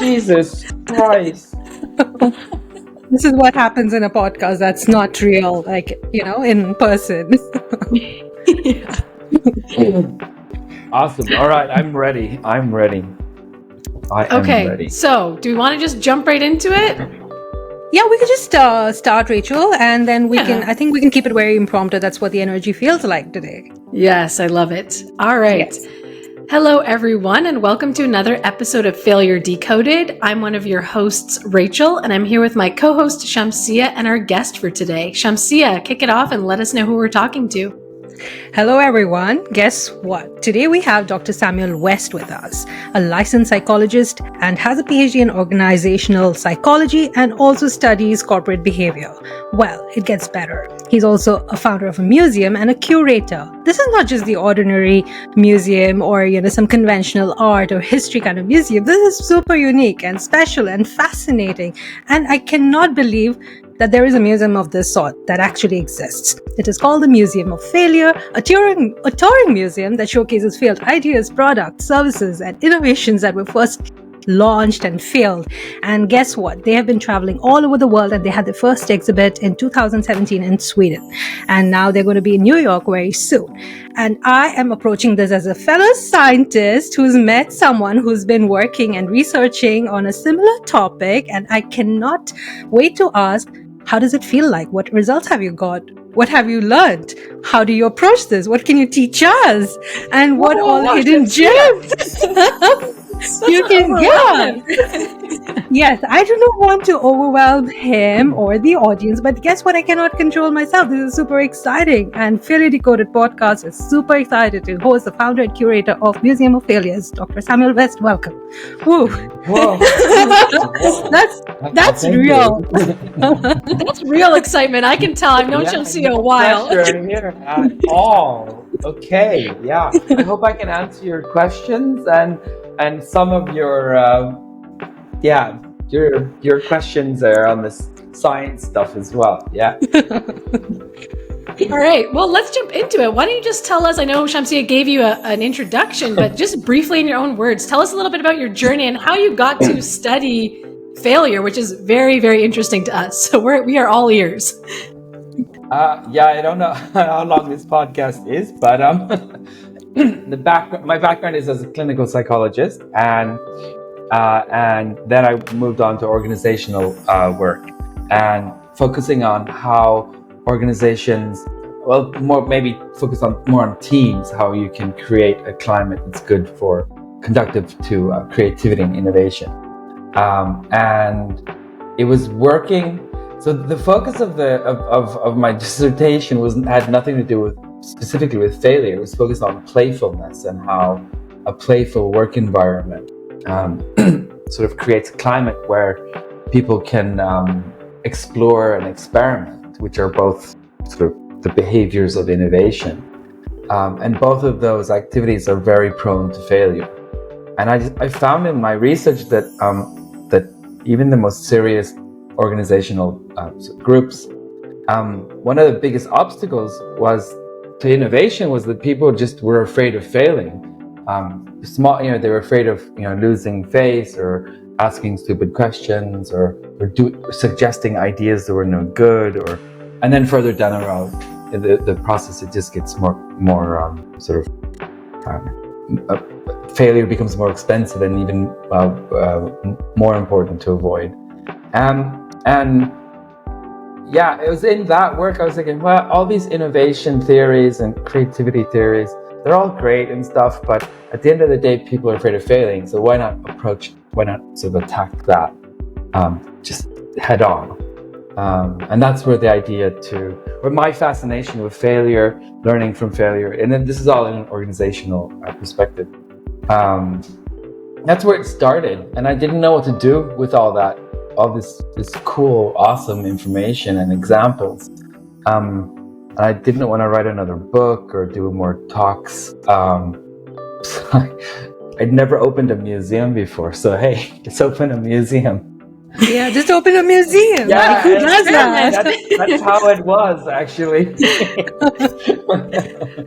Jesus Christ. This is what happens in a podcast that's not real, in person. Yeah. Awesome. All right, I'm ready. I am ready. So do we want to just jump right into it? Yeah, we could just start, Rachel, and then I think we can keep it very impromptu. That's what the energy feels like today. Yes, I love it. All right. Yes. Hello, everyone, and welcome to another episode of Failure Decoded. I'm one of your hosts, Rachel, and I'm here with my co-host, Shamsiya, and our guest for today. Shamsiya, kick it off and let us know who we're talking to. Hello, everyone. Guess what? Today we have Dr. Sumuel West with us, a licensed psychologist and has a PhD in organizational psychology and also studies corporate behavior. Well, it gets better. He's also a founder of a museum and a curator. This is not just the ordinary museum or, some conventional art or history kind of museum. This is super unique and special and fascinating. And I cannot believe that there is a museum of this sort that actually exists. It is called the Museum of Failure, a touring museum that showcases failed ideas, products, services, and innovations that were first launched and failed. And guess what? They have been traveling all over the world, and they had their first exhibit in 2017 in Sweden. And now they're going to be in New York very soon. And I am approaching this as a fellow scientist who's met someone who's been working and researching on a similar topic. And I cannot wait to ask, how does it feel like? What results have you got? What have you learned? How do you approach this? What can you teach us? And what hidden gems you can get? Yes, I do not want to overwhelm him or the audience, but guess what? I cannot control myself. This is super exciting. And Failure Decoded podcast is super excited to host the founder and curator of Museum of Failures, Dr. Sumuel West. Welcome. Woo. Whoa. That's real. That's real excitement. I can tell. I've known Shamsiya a while. Pressure here at all. Okay, yeah. I hope I can answer your questions and some of your your questions there on this science stuff as well. Yeah. All right. Well, let's jump into it. Why don't you just tell us? I know Shamsiya gave you an introduction, but just briefly in your own words, tell us a little bit about your journey and how you got to study failure, which is very, very interesting to us. So we are all ears. I don't know how long this podcast is, but my background is as a clinical psychologist, and then I moved on to organizational work and focusing on how organizations, maybe focus more on teams, how you can create a climate that's good for conducive to creativity and innovation. And it was working. So the focus of my dissertation had nothing to do specifically with failure. It was focused on playfulness and how a playful work environment sort of creates a climate where people can explore and experiment, which are both sort of the behaviors of innovation. And both of those activities are very prone to failure. And I found in my research that even the most serious organizational groups, one of the biggest obstacles to innovation was that people just were afraid of failing. They were afraid of losing face or asking stupid questions or suggesting ideas that were no good, and then further down the road, the process, it just gets more failure becomes more expensive and even more important to avoid. It was in that work I was thinking, well, all these innovation theories and creativity theories, they're all great and stuff, but at the end of the day, people are afraid of failing. So why not sort of attack that just head on? And that's where the idea where my fascination with failure, learning from failure, and then this is all in an organizational perspective. That's where it started. And I didn't know what to do with all that. All this cool, awesome information and examples. And I didn't want to write another book or do more talks. I'd never opened a museum before. So, hey, let's open a museum. Yeah, just open a museum. Yeah, like, who does that? That's how it was, actually.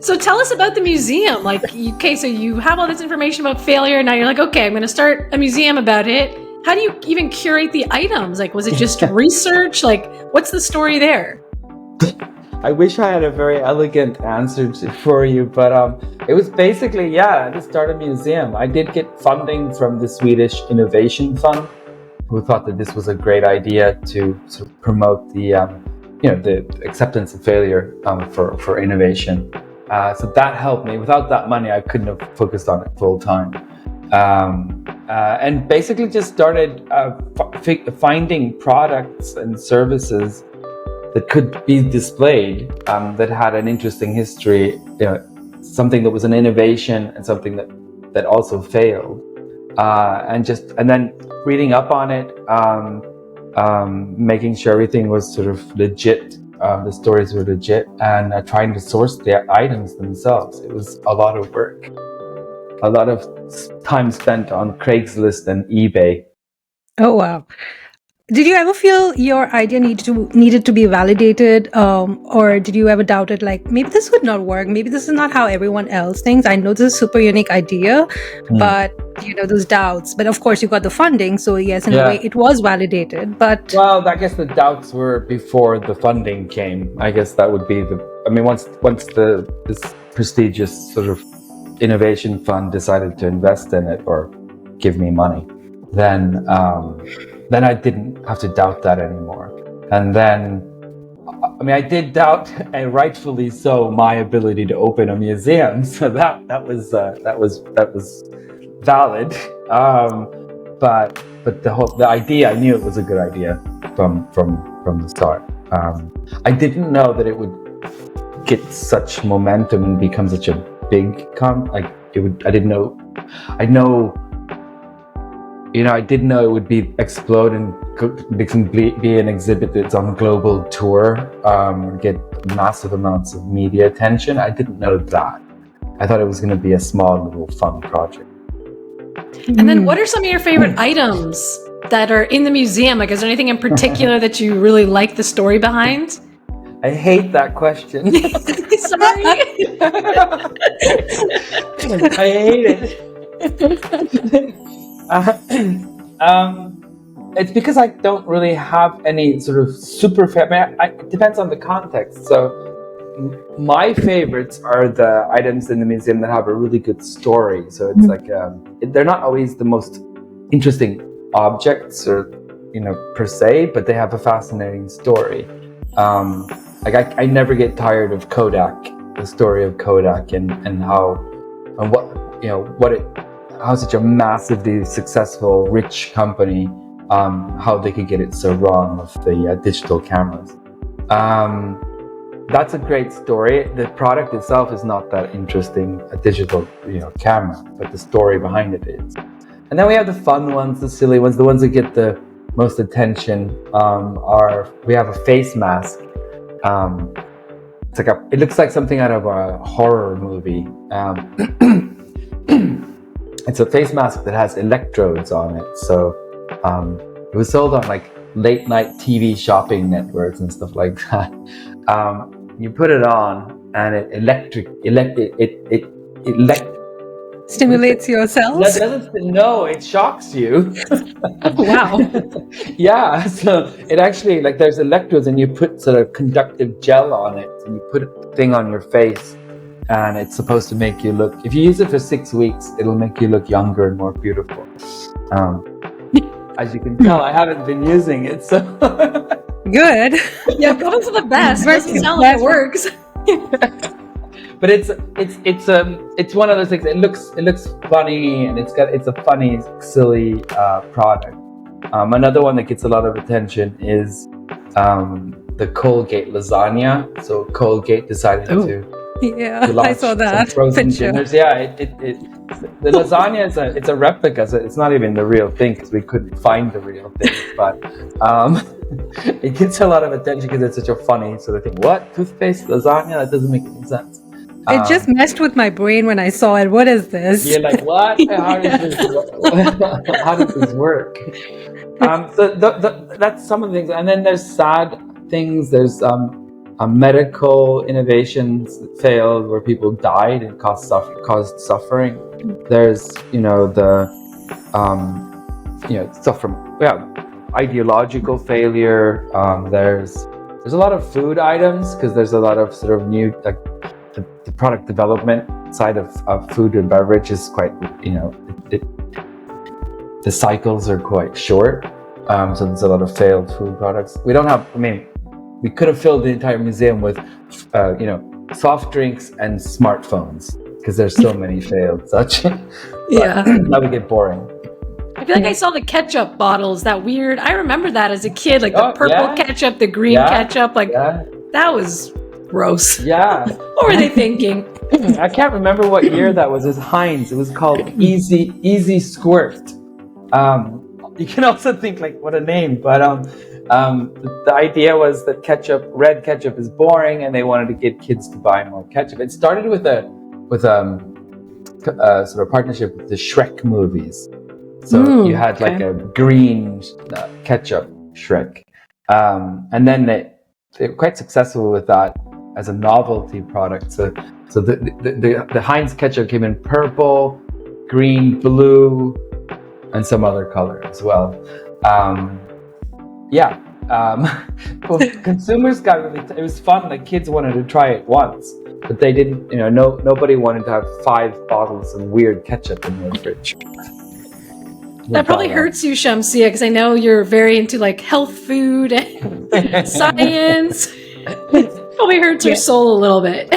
So tell us about the museum. So you have all this information about failure. Now you're like, okay, I'm going to start a museum about it. how do you even curate the items? Like, was it just research? Like, what's the story there? I wish I had a very elegant answer for you, but it was basically, to start a museum. I did get funding from the Swedish Innovation Fund, who thought that this was a great idea to sort of promote the acceptance of failure for innovation. So that helped me. Without that money, I couldn't have focused on it full time. And basically just started finding products and services that could be displayed, that had an interesting history, something that was an innovation and something that also failed, and then reading up on it, making sure everything was sort of legit, the stories were legit, and trying to source the items themselves. It was a lot of work, a lot of time spent on Craigslist and eBay. Oh, wow. Did you ever feel your idea needed to be validated, or did you ever doubt it? Like, maybe this would not work. Maybe this is not how everyone else thinks. I know this is a super unique idea, but those doubts. But of course, you got the funding, so yes, in a way, it was validated. But well, I guess the doubts were before the funding came. I guess that would be once this prestigious sort of innovation fund decided to invest in it or give me money, then I didn't have to doubt that anymore. And then, I did doubt, and rightfully so, my ability to open a museum. So that was valid. But the idea, I knew it was a good idea from the start. I didn't know that it would get such momentum and become such a big I didn't know. I didn't know it would explode and be an exhibit that's on global tour, get massive amounts of media attention. I didn't know that. I thought it was going to be a small little fun project. And then what are some of your favorite items that are in the museum? Like, is there anything in particular that you really like the story behind? I hate that question. Sorry. I hate it. It's because I don't really have any sort of super favorite. It depends on the context. So my favorites are the items in the museum that have a really good story. So it's like they're not always the most interesting objects or per se, but they have a fascinating story. I never get tired of Kodak, the story of Kodak, and how such a massively successful, rich company, how they could get it so wrong with the digital cameras. That's a great story. The product itself is not that interesting, a digital camera, but the story behind it is. And then we have the fun ones, the silly ones, the ones that get the most attention. We have a face mask. It looks like something out of a horror movie. It's a face mask that has electrodes on it. So it was sold on like late night TV shopping networks and stuff like that. You put it on and it stimulates your cells? No, it shocks you. Wow. Yeah, so it actually, there's electrodes and you put sort of conductive gel on it and you put a thing on your face and it's supposed to make you look, if you use it for 6 weeks, it'll make you look younger and more beautiful. As you can tell, I haven't been using it, so... Good. Yeah, going for the best. Doesn't sound like it works. But it's one of those things. It looks funny and it's a funny, silly product. Another one that gets a lot of attention is the Colgate lasagna. So Colgate decided to launch I saw that some frozen picture. dinners. Yeah, the lasagna is a replica. So it's not even the real thing because we couldn't find the real thing. But it gets a lot of attention because it's such a funny sort of thing. What? Toothpaste lasagna? That doesn't make any sense. It just messed with my brain when I saw it. What is this? You're like, what? How does this work? So that's some of the things. And then there's sad things. There's medical innovations that failed where people died and caused suffering. There's, the stuff from ideological failure. There's a lot of food items because there's a lot of sort of new the product development side of food and beverage is quite the cycles are quite short. So there's a lot of failed food products. We don't have. I mean, we could have filled the entire museum with soft drinks and smartphones because there's so many failed such. Yeah, that would get boring. I feel like I saw the ketchup bottles, that weird. I remember that as a kid, like the purple ketchup, the green ketchup, that was gross. Yeah. What were they thinking? I can't remember what year that was. It was Heinz. It was called Easy Squirt. You can also think like what a name, but the idea was that red ketchup is boring, and they wanted to get kids to buy more ketchup. It started with a sort of partnership with the Shrek movies. So you had like a green ketchup Shrek, and then they were quite successful with that as a novelty product. So the Heinz ketchup came in purple, green, blue, and some other color as well. Consumers got really. It was fun. Like kids wanted to try it once, but they didn't. Nobody wanted to have 5 bottles of weird ketchup in their fridge. That probably hurts you, Shamsiya, because I know you're very into like health food and science. Probably hurts your soul a little bit.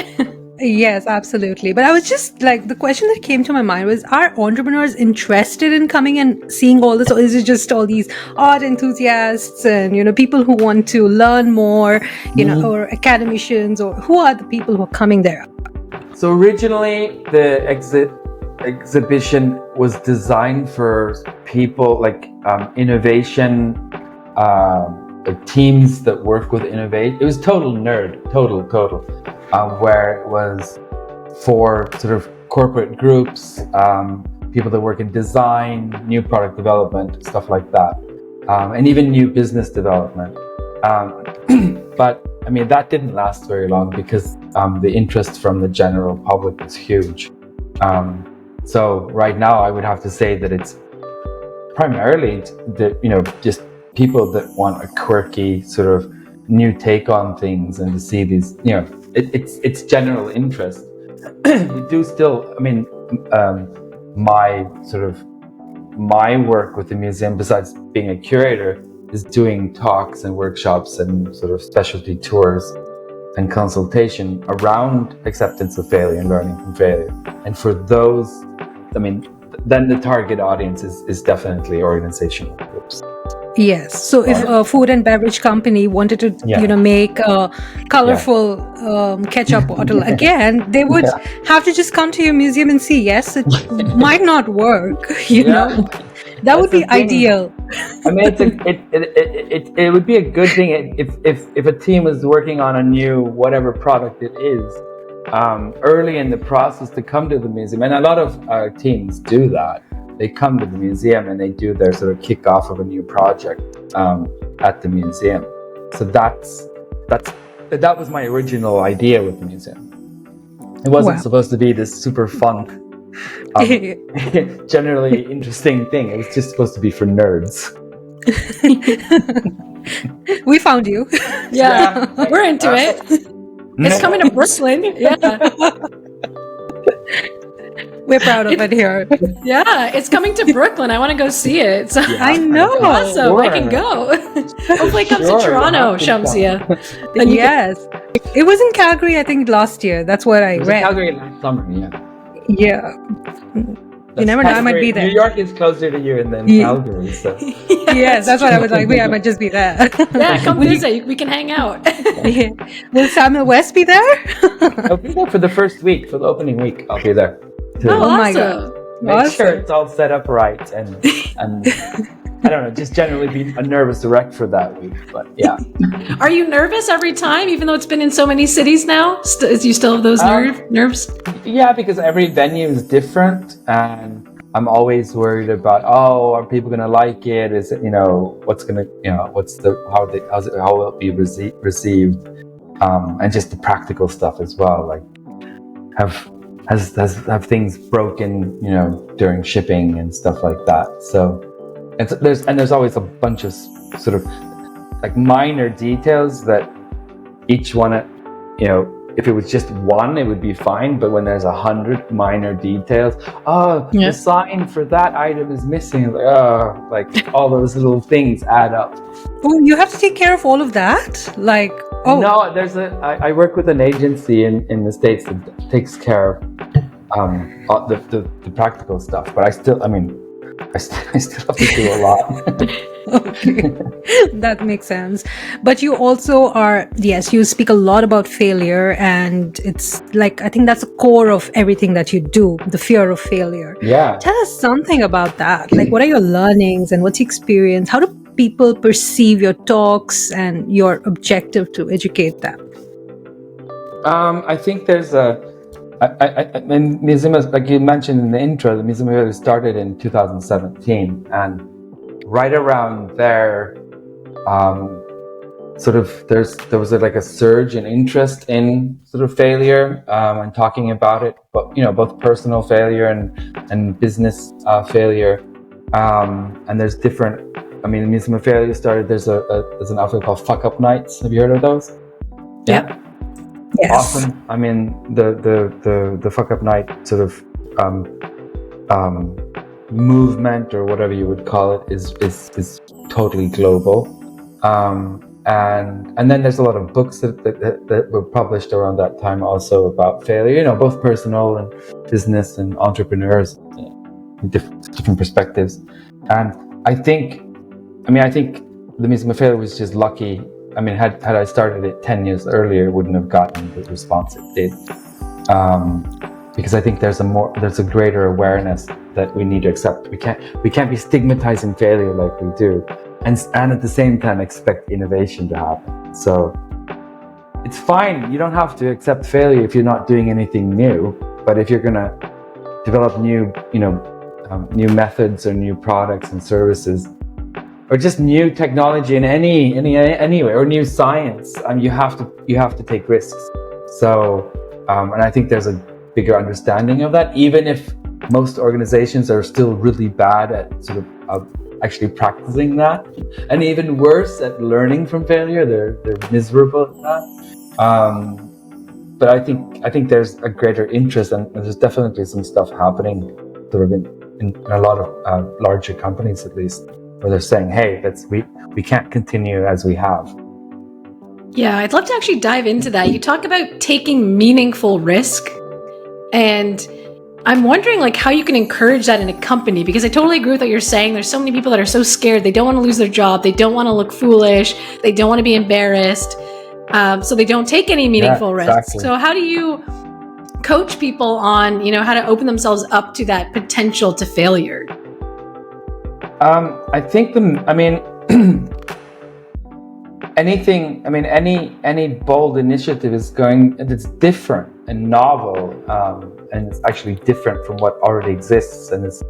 Yes, absolutely. But I was just like, the question that came to my mind was, are entrepreneurs interested in coming and seeing all this, or is it just all these art enthusiasts and people who want to learn more, or academicians, or who are the people who are coming there? So originally the exhibition was designed for people like innovation, like teams that work with innovate. It was total, where it was for sort of corporate groups, people that work in design, new product development, stuff like that, and even new business development. But I mean, that didn't last very long because the interest from the general public was huge. So right now, I would have to say that it's primarily just people that want a quirky sort of new take on things and to see these, it's general interest. You do still, I mean, my work with the museum, besides being a curator, is doing talks and workshops and sort of specialty tours and consultation around acceptance of failure and learning from failure. And for those, I mean, then the target audience is definitely organizational groups. Yes. So if a food and beverage company wanted to, make a colorful ketchup bottle again, they would have to just come to your museum and see. Yes, it might not work. That would be ideal. I mean, it would be a good thing if a team was working on a new whatever product it is early in the process to come to the museum, and a lot of teams do that. They come to the museum and they do their sort of kickoff of a new project at the museum. So that was my original idea with the museum. It wasn't supposed to be this super fun, generally interesting thing. It was just supposed to be for nerds. We found you. Yeah. We're into it. It's coming to Brooklyn. Yeah. We're proud of it here. Yeah, it's coming to Brooklyn. I want to go see it. So I know. Awesome. Sure. I can go. Hopefully it comes to Toronto, Shamsiya. Yes. It was in Calgary, I think, last year. That's what I read. In Calgary last summer, yeah. Yeah. You never know, I might be there. New York is closer to you than Calgary, so. Yes, that's what I was like. I might just be there. Yeah, come visit. We can hang out. Yeah. Will Samuel West be there? I'll be there for the first week, for the opening week. I'll be there. Oh, my God. Make sure it's all set up right and I don't know, just generally be a nervous wreck for that week, but yeah. Are you nervous every time, even though it's been in so many cities now? Do you still have those nerves? Yeah, because every venue is different, and I'm always worried about, are people going to like it? Is it, how will it be received? And just the practical stuff as well, like have things broken, during shipping and stuff like that. So And so there's always a bunch of sort of like minor details that each one, if it was just one, it would be fine. But when there's 100 minor details, the sign for that item is missing. Like all those little things add up. Oh, you have to take care of all of that? Like, No, I work with an agency in the States that takes care of the practical stuff. But I still have to do a lot. Okay, that makes sense. But you also you speak a lot about failure, and it's like, I think that's the core of everything that you do, the fear of failure. Yeah. Tell us something about that. Like, what are your learnings and what's your experience? How do people perceive your talks and your objective to educate them? I think there's and Museum, like you mentioned in the intro, the Museum of Failure started in 2017, and right around there, there was like a surge in interest in sort of failure and talking about it, but both personal failure and business failure, and there's different. The Museum of Failure started. There's an outfit called Fuck Up Nights. Have you heard of those? Yeah. Yes. Often, the Fuck Up Night sort of movement, or whatever you would call it, is totally global. And then there's a lot of books that were published around that time also about failure, both personal and business and entrepreneurs, different perspectives. And I think the Museum of Failure was just lucky. Had I started it 10 years earlier, it wouldn't have gotten the response it did. Because I think there's a greater awareness that we need to accept. We can't be stigmatizing failure like we do, and at the same time expect innovation to happen. So it's fine. You don't have to accept failure if you're not doing anything new. But if you're gonna develop new methods or new products and services, or just new technology in any way, or new science, you have to take risks. So, and I think there's a bigger understanding of that, even if most organizations are still really bad at sort of actually practicing that, and even worse at learning from failure. They're miserable at that. But I think there's a greater interest, and there's definitely some stuff happening sort of in a lot of larger companies, at least, where they're saying, hey, we can't continue as we have. Yeah, I'd love to actually dive into that. You talk about taking meaningful risk, and I'm wondering like how you can encourage that in a company, because I totally agree with what you're saying. There's so many people that are so scared. They don't want to lose their job. They don't want to look foolish. They don't want to be embarrassed. So they don't take any meaningful risks. Exactly. So how do you coach people on, how to open themselves up to that potential to failure? I think any bold initiative it's different and novel, and it's actually different from what already exists and it's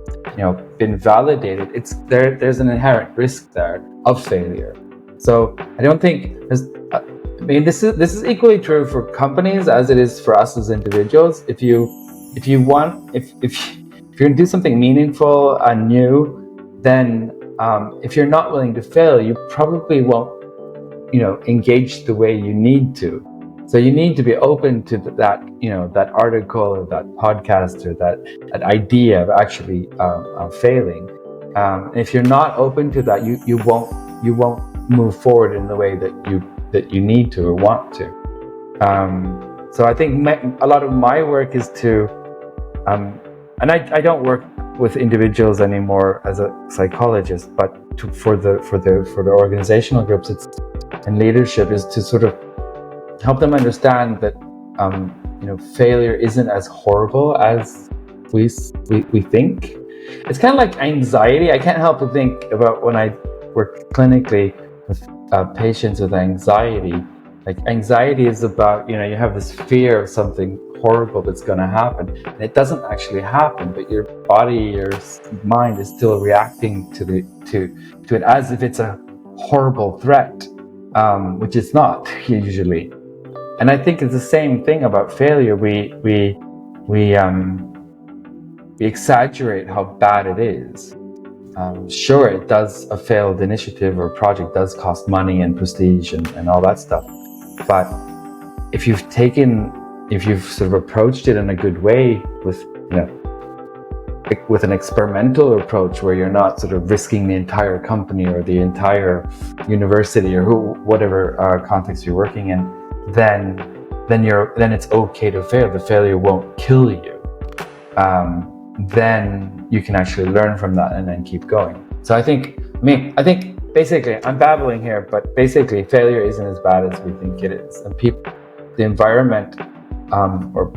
been validated. There's an inherent risk there of failure. So I don't think this is equally true for companies as it is for us as individuals. If you're gonna do something meaningful and new, then if you're not willing to fail, you probably won't engage the way you need to. So you need to be open to that that article or that podcast or that idea of actually failing. And if you're not open to that, you won't move forward in the way that you need to or want to. So I think a lot of my work is to and I don't work with individuals anymore as a psychologist, but for the organizational groups and leadership is to sort of help them understand that failure isn't as horrible as we think. It's kind of like anxiety. I can't help but think about when I work clinically with patients with anxiety. Like anxiety is about you have this fear of something horrible that's going to happen, and it doesn't actually happen, but your body, your mind is still reacting to it as if it's a horrible threat, which it's not usually. And I think it's the same thing about failure. We exaggerate how bad it is. Sure, it does, a failed initiative or project does cost money and prestige and all that stuff. But if you've sort of approached it in a good way with an experimental approach where you're not sort of risking the entire company or the entire university or whatever context you're working in, then it's okay to fail. The failure won't kill you. Then you can actually learn from that and then keep going. So I think basically, I'm babbling here, but basically failure isn't as bad as we think it is. And the environment or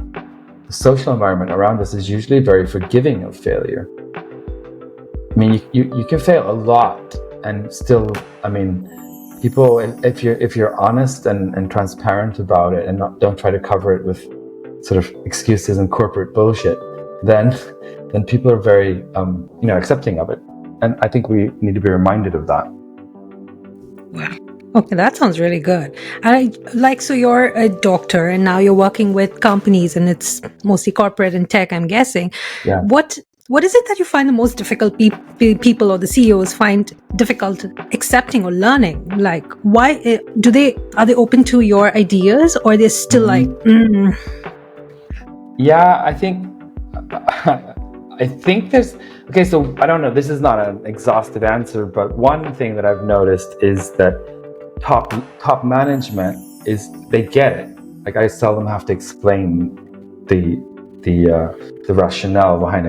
the social environment around us is usually very forgiving of failure. I mean, you can fail a lot and still, I mean, people, if you're honest and transparent about it and don't try to cover it with sort of excuses and corporate bullshit, then people are very accepting of it. And I think we need to be reminded of that. Wow. Okay, that sounds really good. So you're a doctor and now you're working with companies and it's mostly corporate and tech, I'm guessing. Yeah. What is it that you find the most difficult people or the CEOs find difficult accepting or learning? Like, why are they open to your ideas, or are they still like, Yeah, I think there's, okay, so I don't know, this is not an exhaustive answer, but one thing that I've noticed is that top management they get it. Like, I seldom have to explain the rationale behind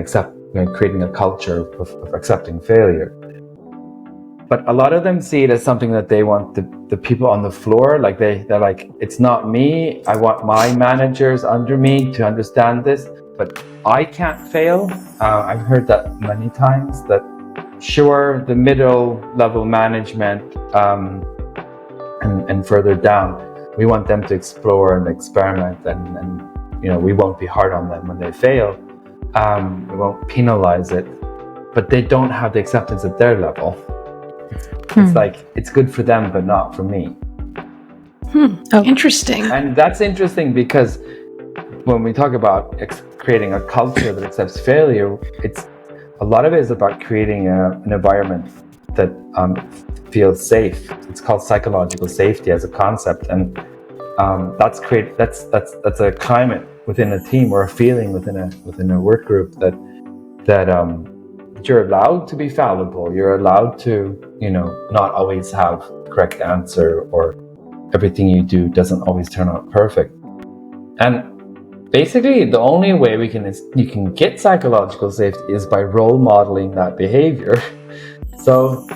creating a culture of accepting failure. But a lot of them see it as something that they want the people on the floor, like they're like, it's not me, I want my managers under me to understand this, but I can't fail. I've heard that many times, that sure, the middle level management and further down, we want them to explore and experiment and we won't be hard on them when they fail. We won't penalize it, but they don't have the acceptance at their level. It's like, it's good for them, but not for me. Oh, interesting. And that's interesting because when we talk about creating a culture that accepts failure, a lot of it is about creating an environment that feels safe. It's called psychological safety as a concept, and that's a climate within a team or a feeling within a work group that you're allowed to be fallible. You're allowed to, not always have the correct answer, or everything you do doesn't always turn out perfect. And basically, the only way you can get psychological safety is by role modeling that behavior. So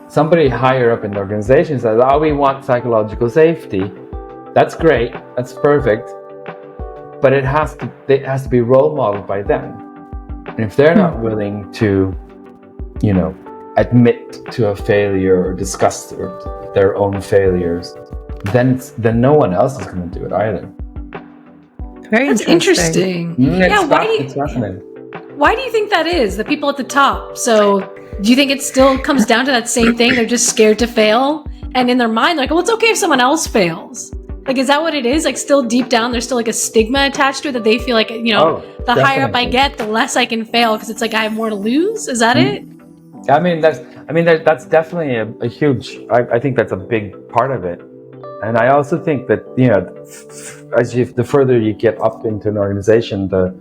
somebody higher up in the organization says, "Oh, we want psychological safety." That's great. That's perfect. But it has to be role modeled by them. And if they're not willing to, admit to a failure or discuss their own failures, then no one else is going to do it either. Very interesting. It's fascinating. Why do you think that is? The people at the top. So do you think it still comes down to that same thing? They're just scared to fail, and in their mind, like, well, it's okay if someone else fails. Like, is that what it is? Like, still deep down, there's still like a stigma attached to it that they feel like, the higher up I get, the less I can fail because it's like I have more to lose. Is that it? I mean, that's definitely a huge. I think that's a big part of it, and I also think that the further you get up into an organization, the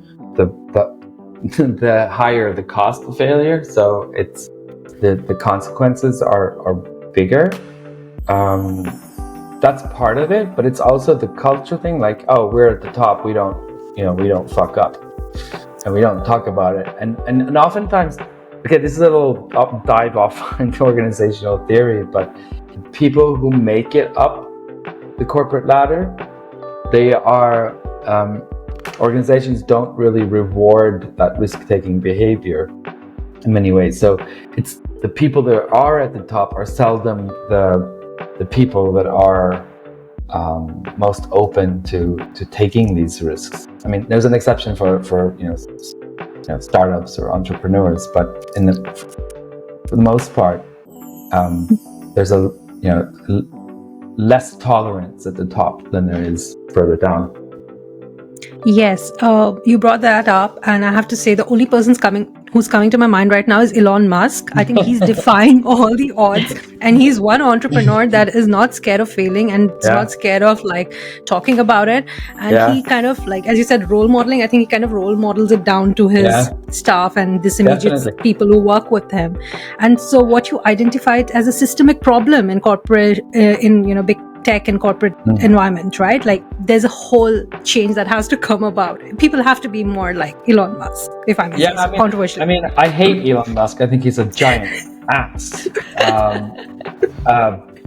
higher the cost of failure. So it's the consequences are bigger. That's part of it, but it's also the culture thing. Like, oh, we're at the top, we don't fuck up, and we don't talk about it. And oftentimes, okay, this is a little dive off into organizational theory, but people who make it up the corporate ladder, they are organizations don't really reward that risk-taking behavior in many ways. So it's the people that are at the top are seldom the people that are most open to taking these risks. I mean, there's an exception for startups or entrepreneurs, but for the most part, there's a less tolerance at the top than there is further down. Yes, you brought that up, and I have to say the only persons who's coming to my mind right now is Elon Musk. I think he's defying all the odds, and he's one entrepreneur that is not scared of failing and is not scared of like talking about it. And he kind of, like as you said, role modeling. I think he kind of role models it down to his staff and this immediate people who work with him. And so what you identified as a systemic problem in corporate, big tech and corporate environment, right? Like there's a whole change that has to come about. People have to be more like Elon Musk, if I may say so. Controversial. I mean, I hate Elon Musk. I think he's a giant ass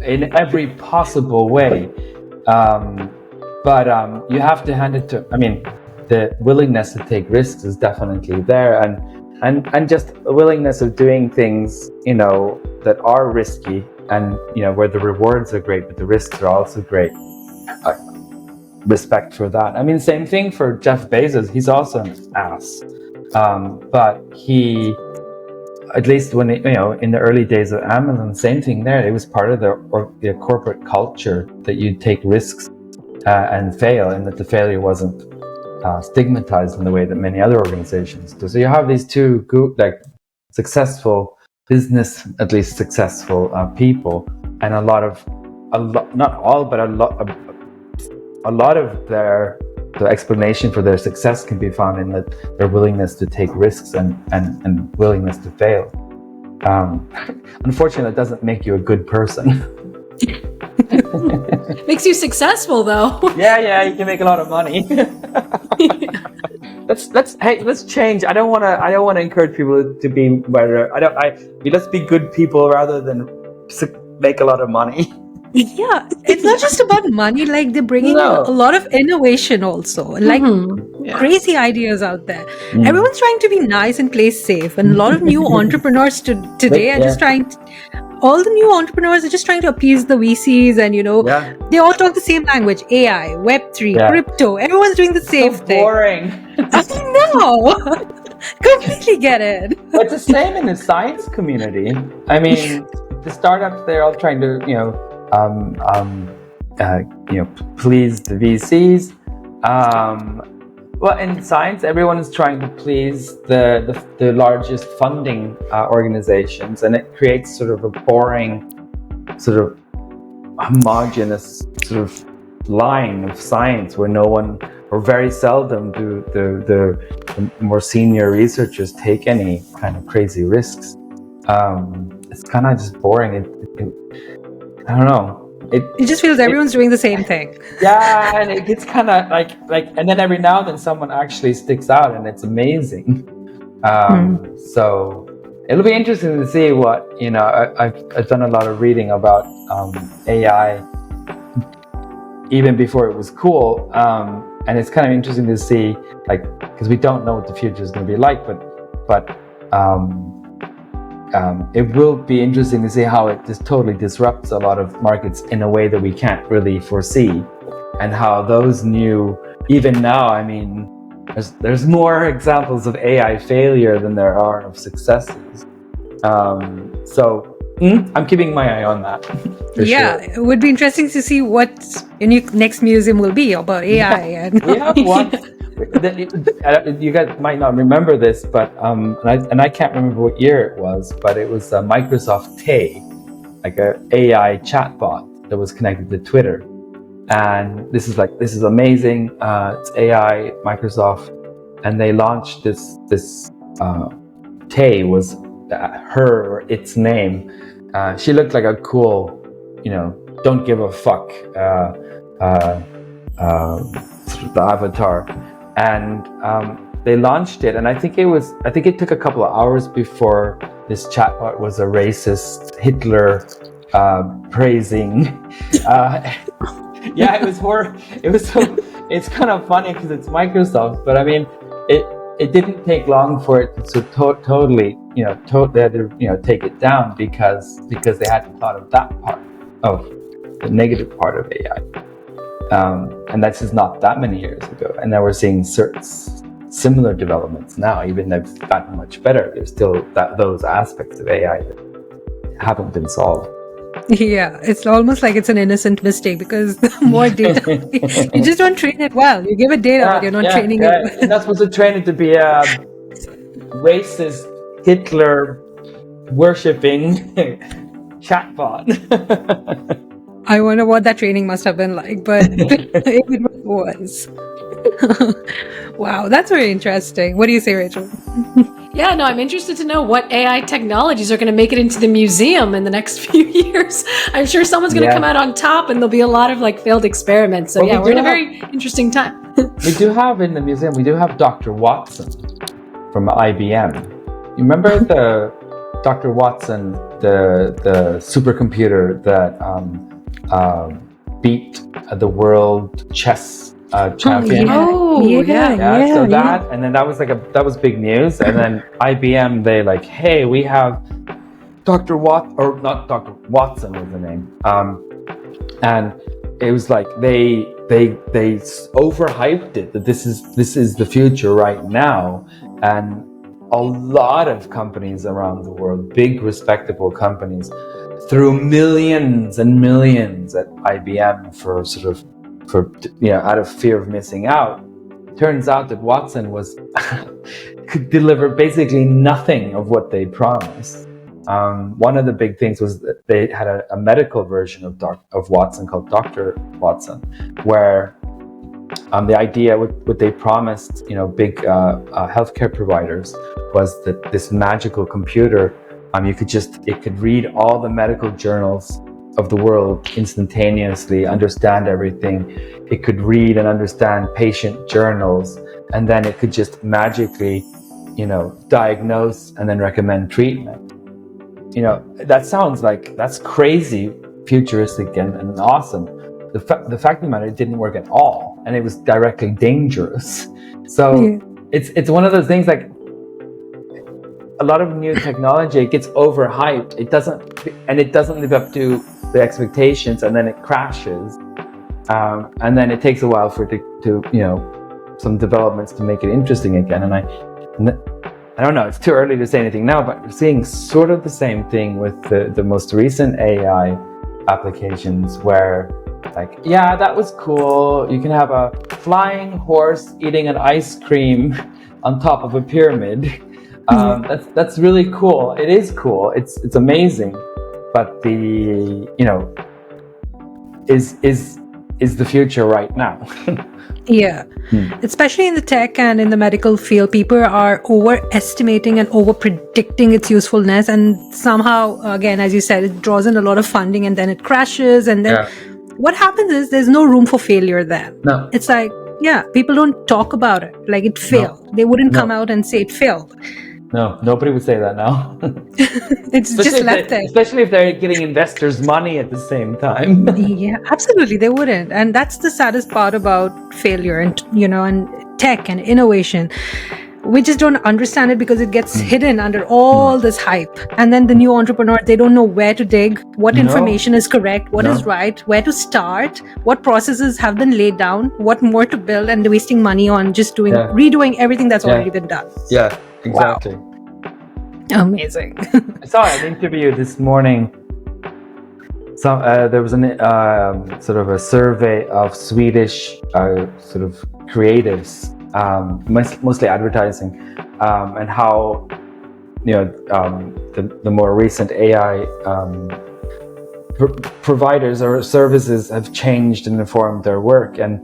in every possible way. But you have to hand it to, I mean, the willingness to take risks is definitely there, and just a willingness of doing things, that are risky, and where the rewards are great but the risks are also great. Respect for that. I mean, same thing for Jeff Bezos. He's also an ass, but he, at least when in the early days of Amazon, same thing there. It was part of the corporate culture that you'd take risks and fail, and that the failure wasn't stigmatized in the way that many other organizations do. So you have these two successful business, at least successful people, and a lot of the explanation for their success can be found in their willingness to take risks and willingness to fail. Unfortunately, that doesn't make you a good person. Makes you successful, though. Yeah, you can make a lot of money. Let's change. I don't want to encourage people to be better. Let's be good people rather than make a lot of money. Yeah, it's not just about money. Like they're bringing in a lot of innovation also, like crazy ideas out there. Everyone's trying to be nice and play safe, and a lot of new entrepreneurs today are just trying to. All the new entrepreneurs are just trying to appease the VCs, and they all talk the same language: AI, Web3, crypto. Everyone's doing the same thing. Boring. I know. Completely get it. But it's the same in the science community. I mean, the startups, they're all trying to please the VCs. Well, in science, everyone is trying to please the largest funding organizations, and it creates sort of a boring, sort of homogeneous sort of line of science where no one, or very seldom, do the more senior researchers take any kind of crazy risks. It's kind of just boring. I don't know. It just feels everyone's doing the same thing. Yeah, and it gets kind of like, and then every now and then someone actually sticks out, and it's amazing. So it'll be interesting to see what I've done a lot of reading about AI even before it was cool, and it's kind of interesting to see, because we don't know what the future is going to be like, but it will be interesting to see how it just totally disrupts a lot of markets in a way that we can't really foresee, and how those new, even now, I mean, there's more examples of AI failure than there are of successes. So I'm keeping my eye on that. For sure. It would be interesting to see what your next museum will be about AI. And we have one. You guys might not remember this, but and I can't remember what year it was, but it was Microsoft Tay, like a AI chatbot that was connected to Twitter. And this is amazing. It's AI, Microsoft, and they launched this. Tay was her or its name. She looked like a cool, don't give a fuck sort of the avatar. And they launched it, and I think it took a couple of hours before this chatbot was a racist Hitler praising. It was horrible. It's kind of funny because it's Microsoft, but I mean, it didn't take long for it to totally, they had to, take it down because they hadn't thought of that part of the negative part of AI. And that's just not that many years ago. And now we're seeing similar developments now, even though they've gotten much better. There's still those aspects of AI that haven't been solved. Yeah, it's almost like it's an innocent mistake, because the more data, you just don't train it well. You give it data, but you're not training it. You're not supposed to train it to be a racist Hitler worshipping chatbot. I wonder what that training must have been like, but it was. Wow, that's very interesting. What do you say, Rachel? Yeah, no, I'm interested to know what AI technologies are going to make it into the museum in the next few years. I'm sure someone's going to come out on top, and there'll be a lot of like failed experiments. So we're in a very interesting time. We do have in the museum, we do have Dr. Watson from IBM. You remember the Dr. Watson, the supercomputer that beat the world chess champion? So that, and then that was big news. And then IBM, they like, hey, we have Dr. Watson was the name. And it was like they overhyped it, that this is the future right now. And a lot of companies around the world, big respectable companies, threw millions and millions at IBM for out of fear of missing out. Turns out that Watson could deliver basically nothing of what they promised. One of the big things was that they had a medical version of Watson called Dr. Watson, where the idea, what they promised, big healthcare providers, was that this magical computer, it could read all the medical journals of the world instantaneously, understand everything. It could read and understand patient journals, and then it could just magically, diagnose and then recommend treatment. That sounds like that's crazy, futuristic and awesome. The fact of the matter, it didn't work at all, and it was directly dangerous. So it's one of those things, like a lot of new technology, it gets overhyped. It doesn't live up to the expectations, and then it crashes. And then it takes a while for it to some developments to make it interesting again. And I don't know, it's too early to say anything now, but we're seeing sort of the same thing with the most recent AI applications, where that was cool. You can have a flying horse eating an ice cream on top of a pyramid. That's really cool. It is cool. It's amazing. But is the future right now? Yeah. Especially in the tech and in the medical field, people are overestimating and over-predicting its usefulness, and somehow, again, as you said, it draws in a lot of funding, and then it crashes, and then what happens is there's no room for failure then. No. It's like, people don't talk about it, like it failed. No. They wouldn't come out and say it failed. No, nobody would say that now. It's just left there. Especially if they're getting investors' money at the same time. Yeah, absolutely, they wouldn't. And that's the saddest part about failure and and tech and innovation. We just don't understand it because it gets hidden under all this hype. And then the new entrepreneur, they don't know where to dig, what information is correct, what is right, where to start, what processes have been laid down, what more to build, and wasting money on just redoing everything that's already been done. Yeah. Exactly. Wow. Amazing. I saw an interview this morning. So there was sort of a survey of Swedish sort of creatives, mostly advertising, and how the more recent AI providers or services have changed and informed their work, and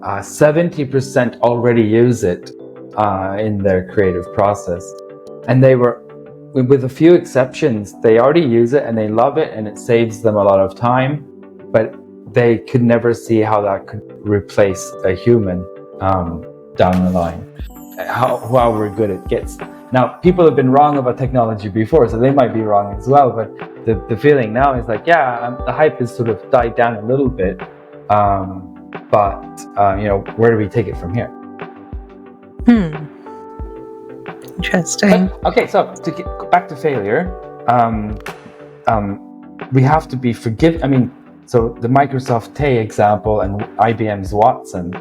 70% already use it in their creative process. And they were, with a few exceptions, they already use it and they love it, and it saves them a lot of time, but they could never see how that could replace a human down the line, however good it gets. Now, people have been wrong about technology before, so they might be wrong as well, but the feeling now is like, the hype has sort of died down a little bit, but where do we take it from here? Interesting. Okay, so to get back to failure, we have to be forgiving. So the Microsoft Tay example and IBM's Watson,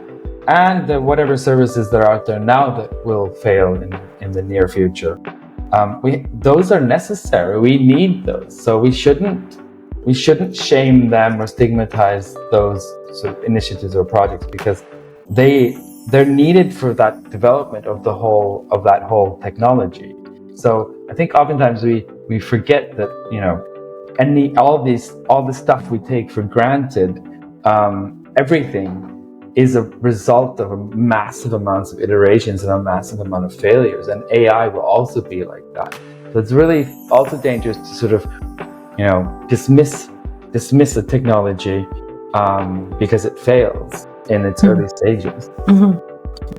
and whatever services that are out there now that will fail in the near future, those are necessary. We need those. So we shouldn't shame them or stigmatize those sort of initiatives or projects, because they're needed for that development of that whole technology. So I think oftentimes we forget that, all the stuff we take for granted, everything is a result of a massive amounts of iterations and a massive amount of failures, and AI will also be like that. So it's really also dangerous to sort of, dismiss the technology because it fails in its early stages.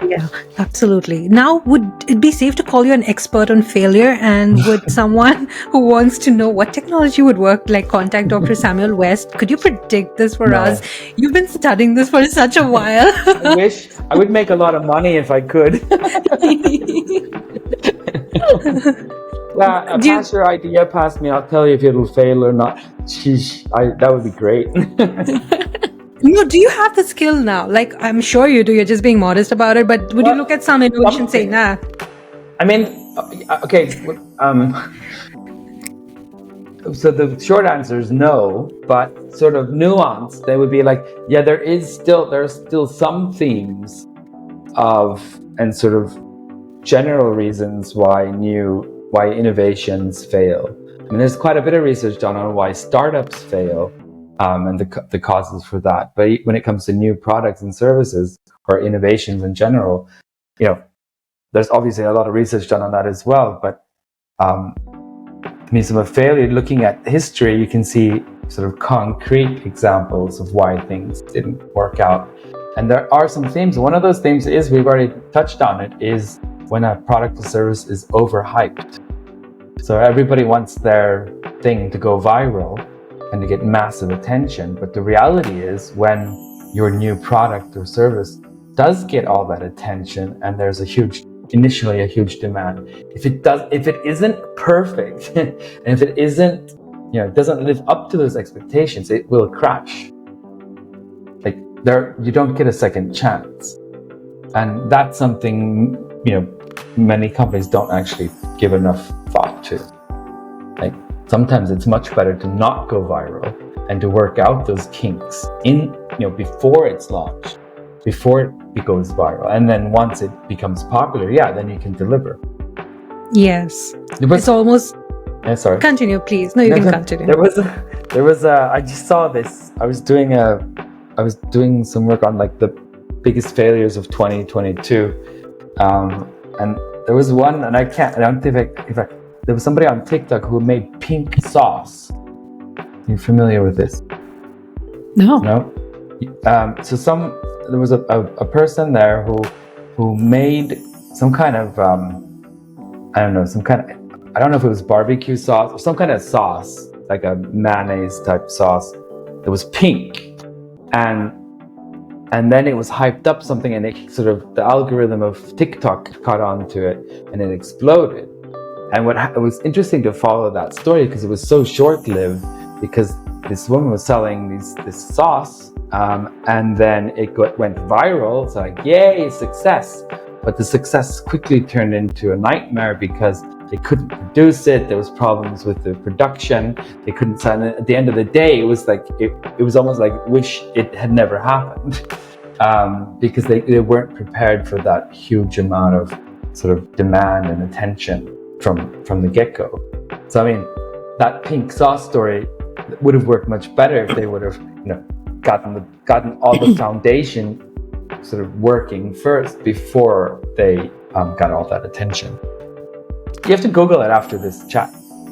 Yeah, absolutely. Now, would it be safe to call you an expert on failure? And would someone who wants to know what technology would work, like, contact Dr. Sumuel West? Could you predict this for us? You've been studying this for such a while. I wish I would make a lot of money if I could. Yeah, pass your idea past me. I'll tell you if it'll fail or not. That would be great. No, do you have the skill now? Like, I'm sure you do. You're just being modest about it. But would you look at some innovation and say, nah? I mean, okay. So the short answer is no, but sort of nuanced, they would be like, yeah, there are still some themes and sort of general reasons why innovations fail. I mean, there's quite a bit of research done on why startups fail. And the causes for that. But when it comes to new products and services or innovations in general, there's obviously a lot of research done on that as well. But from a failure, looking at history, you can see sort of concrete examples of why things didn't work out. And there are some themes. One of those themes is, we've already touched on it, is when a product or service is overhyped. So everybody wants their thing to go viral and to get massive attention. But the reality is, when your new product or service does get all that attention and there's initially a huge demand, if it isn't perfect and if it isn't, doesn't live up to those expectations, it will crash. Like, you don't get a second chance. And that's something, many companies don't actually give enough thought to. Like, sometimes it's much better to not go viral and to work out those kinks before it's launched, before it goes viral. And then once it becomes popular, then you can deliver. Yes. It's almost... Yeah, sorry. Continue, please. No, you can continue. There was I just saw this. I was doing some work on like the biggest failures of 2022. And there was one, and there was somebody on TikTok who made pink sauce. You familiar with this? No. There was a person there who made some kind of I don't know if it was barbecue sauce or some kind of sauce, like a mayonnaise type sauce that was pink, and then it was hyped up something, and it sort of, the algorithm of TikTok caught on to it and it exploded. And it was interesting to follow that story because it was so short-lived, because this woman was selling this sauce, and then it went viral. So like, yay, success! But the success quickly turned into a nightmare because they couldn't produce it. There was problems with the production. They couldn't sell it. At the end of the day, it was like it was almost like wish it had never happened, because they weren't prepared for that huge amount of sort of demand and attention from the get-go. So I mean, that pink sauce story would have worked much better if they would have, gotten all the foundation sort of working first before they got all that attention. You have to Google it after this chat.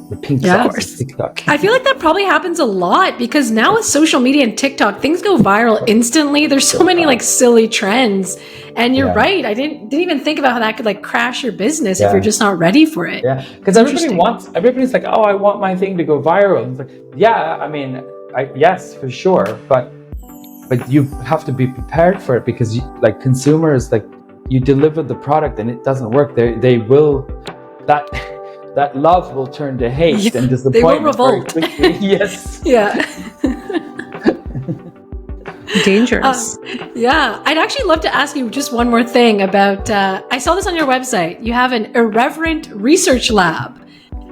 The pink sauce TikTok. I feel like that probably happens a lot because now with social media and TikTok, things go viral instantly. There's so many like silly trends. And you're right. I didn't even think about how that could like crash your business if you're just not ready for it. Yeah, because everybody's like, oh, I want my thing to go viral. It's like, yeah, I mean, yes, for sure. But you have to be prepared for it, because consumers, you deliver the product and it doesn't work. They will, that love will turn to hate and disappointment. They will revolt. Very quickly. Yes. Yeah. Dangerous. I'd actually love to ask you just one more thing about, I saw this on your website. You have an irreverent research lab.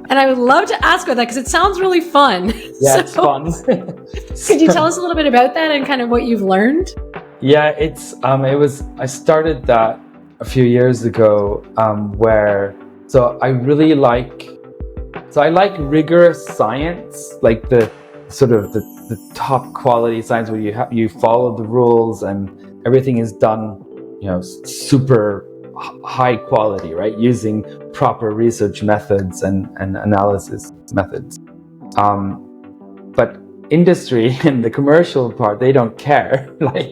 And I would love to ask about that because it sounds really fun. Yeah, it's fun. Could you tell us a little bit about that and kind of what you've learned? Yeah, I started that a few years ago, so I really like So I like rigorous science, like the sort of the top quality science where you follow the rules and everything is done, super high quality, right? Using proper research methods and analysis methods. But industry and the commercial part, they don't care. Like,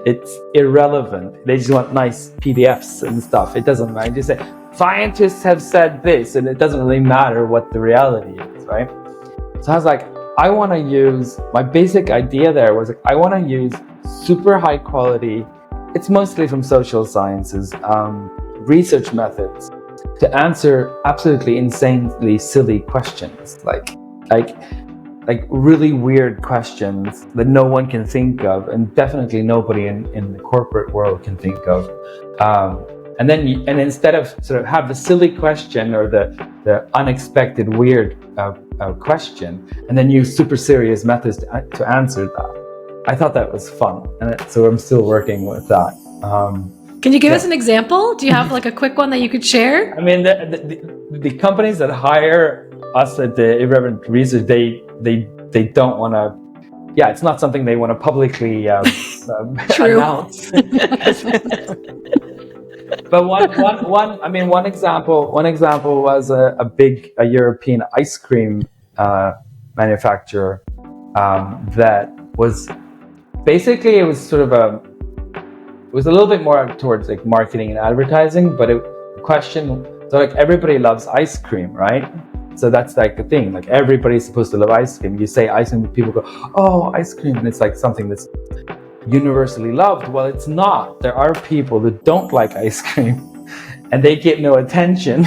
it's irrelevant. They just want nice PDFs and stuff. It doesn't matter. Just say, scientists have said this, and it doesn't really matter what the reality is, right? So I was like, I want to use, my basic idea there was I want to use super high quality, it's mostly from social sciences, research methods to answer absolutely insanely silly questions, like really weird questions that no one can think of, and definitely nobody in the corporate world can think of. And instead of sort of have the silly question or the unexpected weird question, and then use super serious methods to answer that. I thought that was fun, and so I'm still working with that. Can you give us an example? Do you have like a quick one that you could share? I mean, the companies that hire us at the Irreverent Research, they don't want to. Yeah, it's not something they want to publicly announce. But one example was a big European ice cream manufacturer that was basically, it was a little bit more towards like marketing and advertising, but so like everybody loves ice cream, right? So that's like the thing, like everybody's supposed to love ice cream. You say ice cream, people go, oh, ice cream, and it's like something that's universally loved. Well, it's not. There are people that don't like ice cream and they get no attention.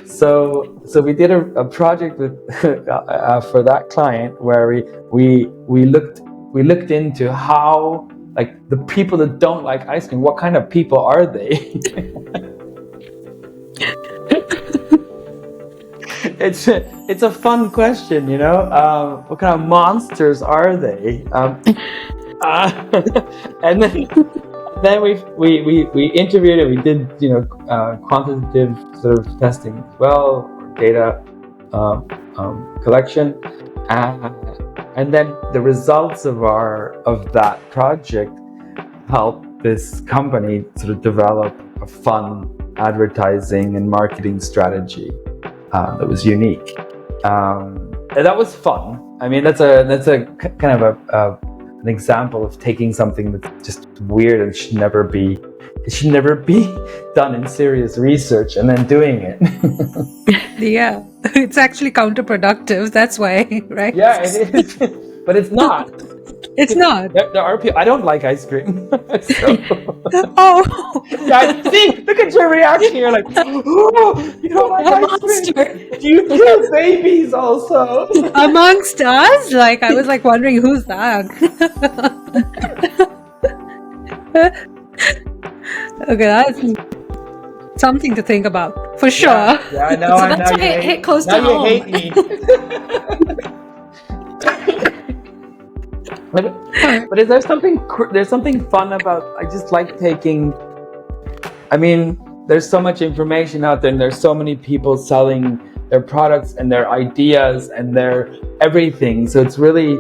So we did a project with for that client where we looked into how, like, the people that don't like ice cream, what kind of people are they? It's a fun question, what kind of monsters are they? And then we interviewed it. We did quantitative sort of testing as well, data collection, and then the results of that project helped this company sort of develop a fun advertising and marketing strategy that was unique. And that was fun. I mean, that's a kind of an example of taking something that's just weird and should never be done in serious research and then doing it. Yeah, it's actually counterproductive. That's why, right? Yeah, it is, but it's not. It's not. There are people. I don't like ice cream. So. Oh. Yeah, see, look at your reaction. You're like, oh, you don't like ice cream. Do you kill babies also? Amongst us? Like, I was like wondering who's that. Okay, that's something to think about for sure. Yeah, I know. So that's why it hit close to home. You hate me. But there's something fun about, I just like taking, I mean, there's so much information out there and there's so many people selling their products and their ideas and their everything. So it's really,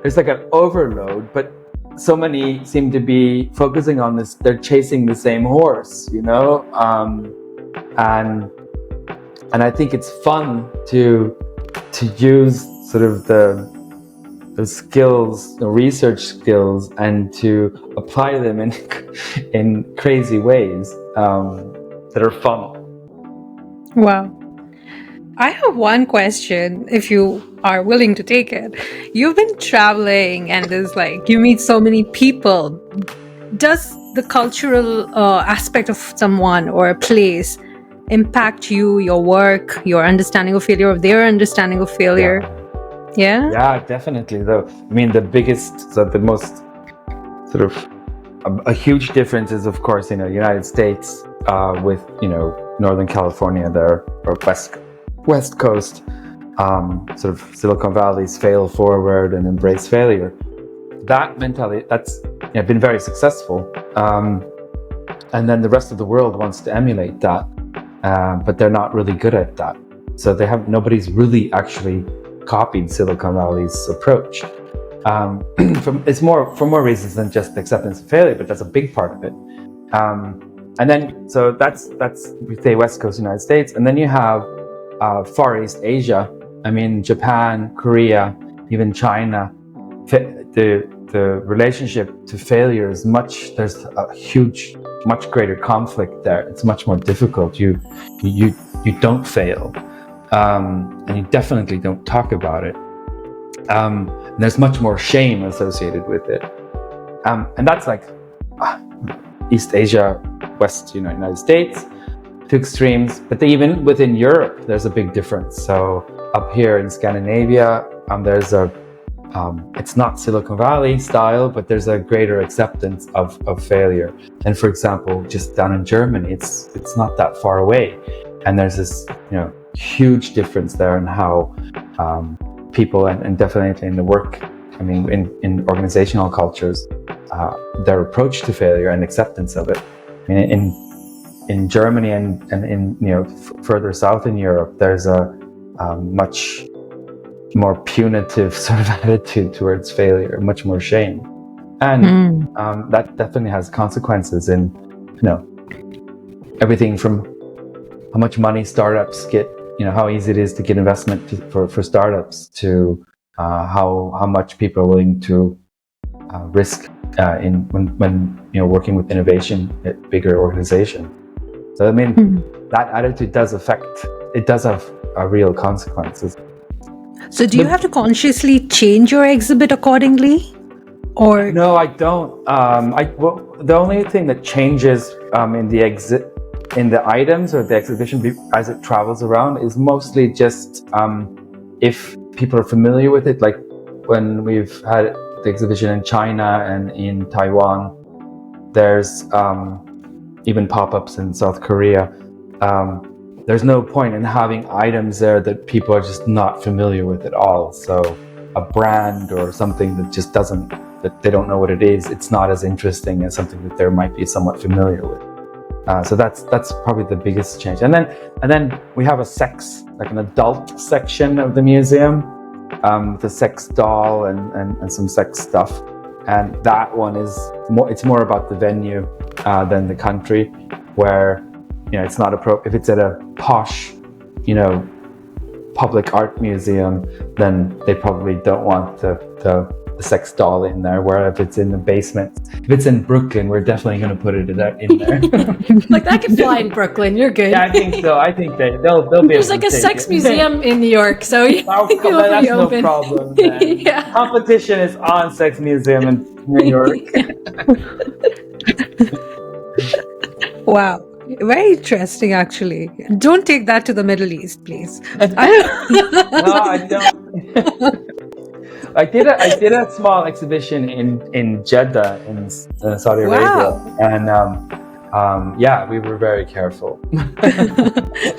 there's like an overload, but so many seem to be focusing on this, they're chasing the same horse, and I think it's fun to use sort of the skills, the research skills, and to apply them in crazy ways that are fun. Wow. I have one question, if you are willing to take it. You've been traveling and there's you meet so many people. Does the cultural aspect of someone or a place impact you, your work, your understanding of failure, or their understanding of failure? Yeah? Yeah, definitely. Though, I mean, the most sort of a huge difference is, of course, United States with, Northern California there, or West Coast, sort of Silicon Valley's fail forward and embrace failure. That mentality, that's been very successful. And then the rest of the world wants to emulate that, but they're not really good at that. So nobody's really actually copied Silicon Valley's approach. It's more for more reasons than just acceptance of failure, but that's a big part of it. And then, so that's we say West Coast United States, and then you have Far East Asia. I mean, Japan, Korea, even China. The relationship to failure is there's a huge, much greater conflict there. It's much more difficult. You don't fail, and you definitely don't talk about it. And there's much more shame associated with it. And that's like East Asia, West United States, two extremes. But even within Europe, there's a big difference. So up here in Scandinavia, there's it's not Silicon Valley style, but there's a greater acceptance of failure. And for example, just down in Germany, it's not that far away. And there's this, huge difference there in how people, and definitely in the work, I mean, in organizational cultures, their approach to failure and acceptance of it. I mean, in Germany and in further south in Europe, there's a much more punitive sort of attitude towards failure, much more shame, and that definitely has consequences in everything from how much money startups get, how easy it is to get investment for startups, to how much people are willing to risk when working with innovation at bigger organizations. So I mean, that attitude does have real consequences. So do you have to consciously change your exhibit accordingly, or? No, I don't. The only thing that changes in the items or the exhibition as it travels around is mostly just if people are familiar with it. Like when we've had the exhibition in China and in Taiwan, there's even pop-ups in South Korea. There's no point in having items there that people are just not familiar with at all. So a brand or something that they don't know what it is, it's not as interesting as something that they might be somewhat familiar with. So that's probably the biggest change. And then we have an adult section of the museum, with a sex doll and some sex stuff. And that one it's more about the venue than the country, where it's not appropriate. If it's at a posh, public art museum, then they probably don't want the sex doll in there. Where if it's in the basement, if it's in Brooklyn, we're definitely going to put it in there. Like that could fly in Brooklyn. You're good. Yeah, I think so. I think they'll be. There's like a sex museum in New York, so that's no problem. Yeah. Competition is on sex museum in New York. Wow. Very interesting, actually. Don't take that to the Middle East, please. No, I don't. I did a small exhibition in Jeddah in Saudi Arabia, and we were very careful.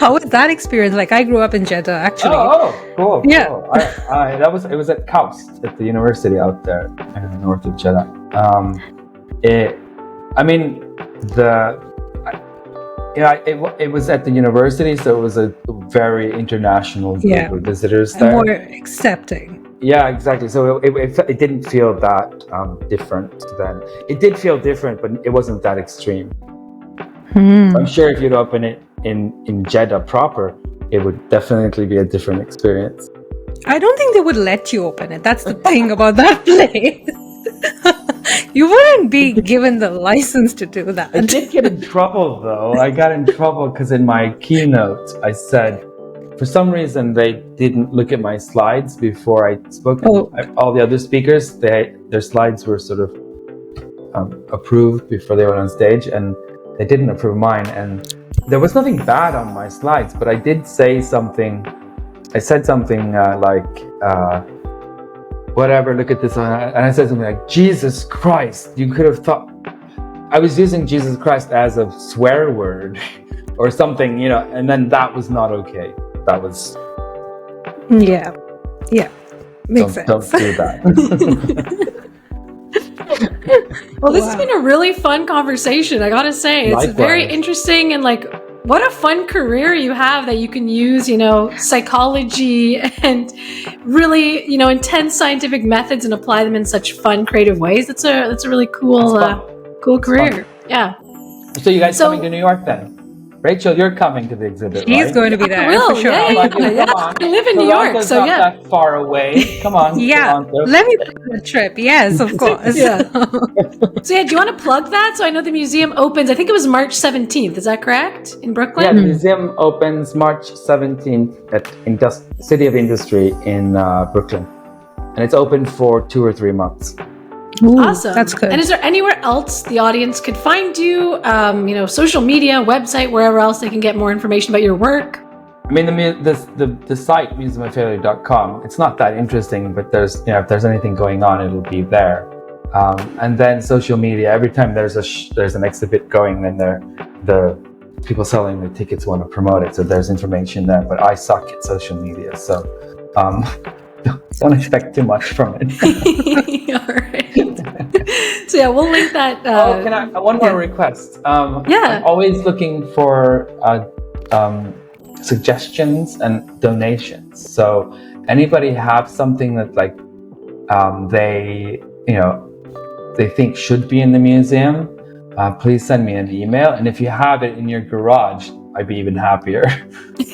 How was that experience? Like, I grew up in Jeddah, actually. Oh, cool. Yeah. Cool. It was at KAUST, at the university out there in the north of Jeddah. It was at the university, so it was a very international group of visitors there. More accepting. Yeah, exactly. So it didn't feel that different then. It did feel different, but it wasn't that extreme. So I'm sure if you'd open it in Jeddah proper, it would definitely be a different experience. I don't think they would let you open it. That's the thing about that place. You wouldn't be given the license to do that. I did get in trouble, though. I got in trouble because in my keynote, I said, for some reason, they didn't look at my slides before I spoke. All the other speakers, their slides were sort of approved before they went on stage, and they didn't approve mine. And there was nothing bad on my slides, but I did say something. I said something whatever, look at this. And I said something like, Jesus Christ, you could have thought. I was using Jesus Christ as a swear word or something, and then that was not okay. That was... Yeah. Makes sense. Don't do that. Well, this has been a really fun conversation, I gotta say. It's very interesting and what a fun career you have that you can use, psychology and really, intense scientific methods and apply them in such fun, creative ways. That's a really cool, cool career. Yeah. So you guys coming to New York then? Rachel, you're coming to the exhibit, He's right? going to be there. I will, for sure. yeah. Come on. I live in New York, Toronto's so not yeah. that far away. Come on. Yeah, Toronto. let me book the trip. Yes, of course. Yeah. So yeah, do you want to plug that? So I know the museum opens, I think it was March 17th. Is that correct? In Brooklyn? Yeah, the museum opens March 17th at City of Industry in Brooklyn. And it's open for 2 or 3 months. Ooh, Awesome. That's good. And is there anywhere else the audience could find you? Social media, website, wherever else they can get more information about your work? I mean, the site museumofailure.com. It's not that interesting, but there's if there's anything going on, it'll be there. And then social media. Every time there's an exhibit going, then the people selling the tickets want to promote it, so there's information there. But I suck at social media, so don't expect too much from it. All right. So yeah, we'll link that. Can I one more request? Yeah. I'm always looking for suggestions and donations. So anybody have something that they think should be in the museum, please send me an email. And if you have it in your garage, I'd be even happier.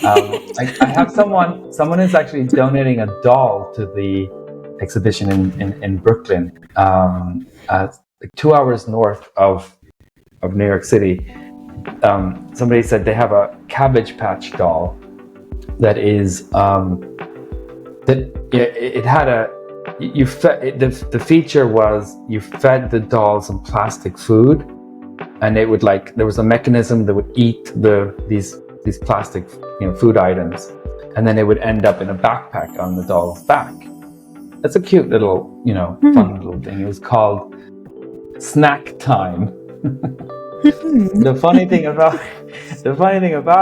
I have someone is actually donating a doll to the exhibition in Brooklyn, 2 hours north of New York City. Somebody said they have a Cabbage Patch doll that is the feature was you fed the doll some plastic food, and it would there was a mechanism that would eat these plastic food items, and then it would end up in a backpack on the doll's back. That's a cute little fun little thing. It was called Snack Time. The funny thing about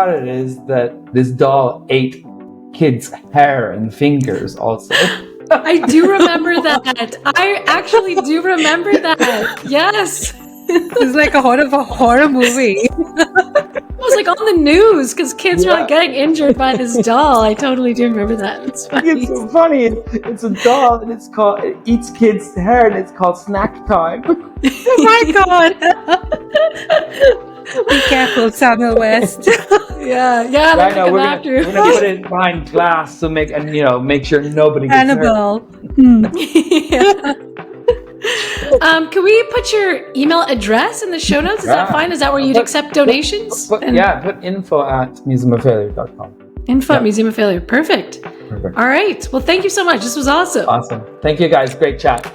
it is that this doll ate kids' hair and fingers also. I do remember that. I actually do remember that. Yes. It's like a horror movie. It was on the news because kids were getting injured by this doll. I totally do remember that. It's funny. It's so funny. It's a doll and it eats kids' hair and it's called Snack Time. Oh my god. Be careful, Samuel West. Yeah. I know. We're gonna put it behind glass to make sure nobody gets Annabelle. hurt. Can we put your email address in the show notes? Is that fine? Is that where you'd accept donations? Put info@museumofailure.com. Info at Museum of Failure. Perfect. All right. Well, thank you so much. This was awesome. Awesome. Thank you, guys. Great chat.